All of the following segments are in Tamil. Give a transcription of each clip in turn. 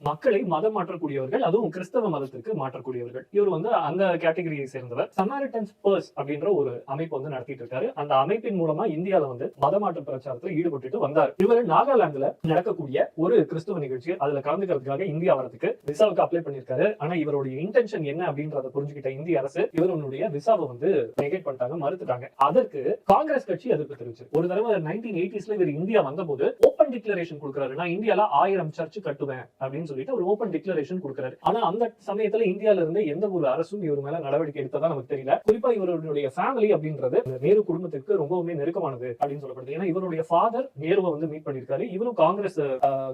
மக்களை மதம் மாற்றக்கூடியவர்கள், அதுவும் கிறிஸ்தவ மதத்திற்கு மாற்றக்கூடியவர்கள். இவர் வந்து அந்த கேட்டகரியை சேர்ந்தவர். சமாரிட்டன்ஸ் பர்ஸ் அப்படின்ற ஒரு அமைப்பு வந்து நடத்திட்டு இருக்காரு. அந்த அமைப்பின் மூலமா இந்தியால வந்து மதமாற்ற பிரச்சாரத்துல ஈடுபட்டு வந்தார். இவர் நாகாலாந்துல நடக்கக்கூடிய ஒரு கிறிஸ்தவ நிகழ்ச்சி அதுல கலந்துக்கிறதுக்காக இந்தியா வரதுக்கு விசாவுக்கு அப்ளை பண்ணிருக்காரு. ஆனா இவருடைய இன்டென்ஷன் என்ன அப்படின்றத புரிஞ்சுக்கிட்ட இந்திய அரசு இவருடைய விசாவை வந்து நெகேட் பண்ணிட்டாங்க, மறுத்துட்டாங்க. அதற்கு காங்கிரஸ் கட்சி எதிர்ப்பு தெரிவிச்சு. ஒரு தடவை 1980s இவர் இந்தியா வந்தபோது ஓபன் டிக்ளரேஷன் கொடுக்கிறாரு. நான் இந்தியால 1000 சர்ச் கட்டுவேன் அப்படின்னு சொல்லிட்டு ஒரு ஓபன் டிக்ளரேஷன் கொடுக்கிறாரு. ஆனா அந்த சமயத்துல இந்தியால இருந்து எந்த ஒரு அரசும் இவர் மேல நடவடிக்கை எடுத்ததா நமக்கு தெரியல. குறிப்பா இவருடைய ஃபேமிலி அப்படின்றது நேரு குடும்பத்திற்கு ரொம்பவுமே நெருக்கமானது அப்படின்னு சொல்லப்படுது. ஏன்னா இவருடைய ஃபாதர் நேருவை வந்து மீட் பண்ணிருக்காரு. இவரும் காங்கிரஸ்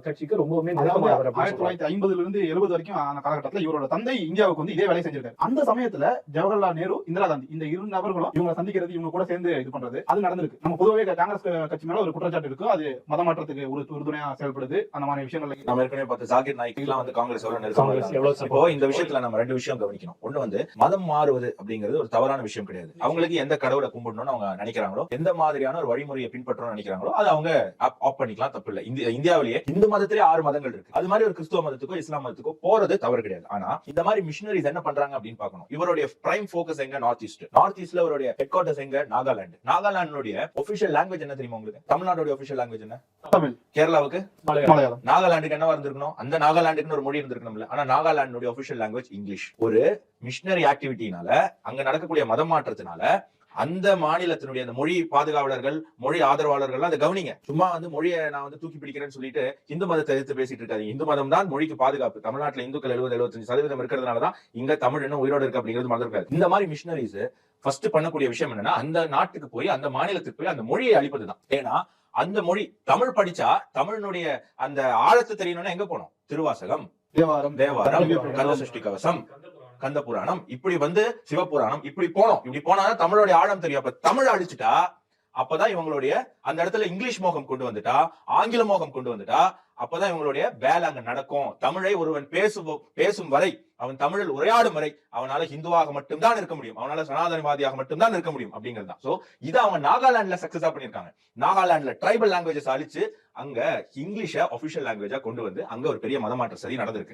கட்சிக்கு ரொம்பவுமே நெருக்கமானவர். 1950 இருந்து 70 வரைக்கும் ஆன காலகட்டத்தில் இவரோட தந்தை இந்தியாவுக்கு வந்து இதே வேலை செஞ்சிருக்காரு. அந்த சமயத்துல ஜவஹர்லால் நேரு, இந்திரா காந்தி இந்த இரு நபர்களும் இவங்க சந்திக்கிறது, இவங்க கூட சேர்ந்து இது பண்றது அது நடந்திருக்கு. நம்ம பொதுவாக காங்கிரஸ் கட்சி மேல ஒரு குற்றச்சாட்டு இருக்கு, அது மதமாற்றத்துக்கு ஒரு உறுதுணையா செயல்படுது. அந்த மாதிரி விஷயங்கள் நம்ம ஏற்கனவே பார்த்து ஜாகிர் நாய்க்கு எல்லாம் வந்து காங்கிரஸ் இப்போ இந்த விஷயத்துல நம்ம ரெண்டு விஷயம் கவனிக்கணும். ஒண்ணு வந்து மதம் மாறுவது அப்படிங்கிறது ஒரு தவறான விஷயம் கிடையாது. அவங்களுக்கு எந்த கடவுளை கும்பிடணும்னு அவங்க நினைக்கிறாங்களோ, எந்த மாதிரியான ஒரு வழிமுறையை பின்பற்றணும்னு நினைக்கிறாங்களோ அதை அவங்க ஆப் பண்ணிக்கலாம், தப்பு இல்லை. இந்தியாவிலேயே இந்து மதத்திலே 6 மதங்கள் இருக்கு. அது மாதிரி ஒரு கிறிஸ்துவ மதத்துக்கோ இஸ்லாம் மதத்துக்கோ போறது தவறு கிடையாது. ஆனா இந்த மாதிரி மிஷனரிஸ் என்ன பண்றாங்க அப்படின்னு பார்க்கணும். இவருடைய பிரைம் போக்கஸ் எங்க? North east. நார்த் ஈஸ்ட்ல இவருடைய ஹெட் குவார்டர்ஸ் எங்க? நாகாலாந்து. நாகாலாந்துடைய ஒபிஷியல் லாங்குவேஜ் என்ன தெரியுமா உங்களுக்கு? தமிழ்நாடுடைய ஒபிஷியல் லாங்குவேஜ் என்ன? தமிழ். கேரளாவுக்கு மலையாளம். நாகாலாந்துக்கு என்னவா இருந்திருக்கணும்? அந்த நாகாலாந்துக்கு ஒரு மொழி இருந்திருக்கணும்ல. ஆனா நாகாலாந்துடைய ஒபிஷியல் லாங்குவேஜ் இங்கிலீஷ். ஒரு மிஷனரி ஆக்டிவிட்டினால, அங்க நடக்கக்கூடிய மதம் மாற்றத்தினால அந்த மாநிலத்தினுடைய அந்த மொழி பாதுகாவலர்கள், மொழி ஆதரவாளர்கள் அதை கவனிங்க. சும்மா வந்து மொழியை நான் வந்து தூக்கி பிடிக்கிறேன்னு சொல்லிட்டு இந்து மதத்தை எதிர்த்து பேசிட்டு இருக்காங்க. இந்து மதம் தான் மொழிக்கு பாதுகாப்பு. தமிழ்நாட்டில் இந்துக்கள் 70-75% இருக்கிறதுனாலதான் இங்க தமிழ் இன்னும் உயிரோடு இருக்கு அப்படிங்கிறது மறந்துருக்காரு. இந்த மாதிரி மிஷனரிஸ் ஃபர்ஸ்ட் பண்ணக்கூடிய விஷயம் என்னன்னா, அந்த நாட்டுக்கு போய், அந்த மாநிலத்துக்கு போய் அந்த மொழியை அழிப்பதுதான். ஏன்னா அந்த மொழி தமிழ் படிச்சா தமிழனுடைய அந்த ஆழத்தை தெரியணும்னா எங்க போனோம்? திருவாசகம், தேவாரம், கந்தசஷ்டி கவசம், கந்த புராணம், இப்படி வந்து சிவபுராணம், இப்படி போனோம். இப்படி போனாதான் தமிழோட ஆழம் தெரியும். அப்ப தமிழ் அழிச்சுட்டா அப்பதான் இவங்களுடைய அந்த இடத்துல இங்கிலீஷ் மோகம் கொண்டு வந்துட்டா, ஆங்கில மோகம் கொண்டு வந்துட்டா, அப்பதான் இவங்களுடைய வேலை அங்க நடக்கும். தமிழை ஒருவன் பேசும் வரை, அவன் தமிழில் உரையாடும் வரை அவனால ஹிந்துவாக மட்டும்தான் இருக்க முடியும், அவனால சனாதனவாதியாக மட்டும்தான் இருக்க முடியும் அப்படிங்கிறது தான். சோ இதை அவங்க நாகாலாந்துல சக்சஸா பண்ணிருக்காங்க. நாகாலாந்துல ட்ரைபல் லாங்குவேஜஸ் அழிச்சு அங்க இங்கிலீஷை ஒபிஷியல் லாங்குவேஜா கொண்டு வந்து அங்க ஒரு பெரிய மதமாற்ற சரி நடந்திருக்கு.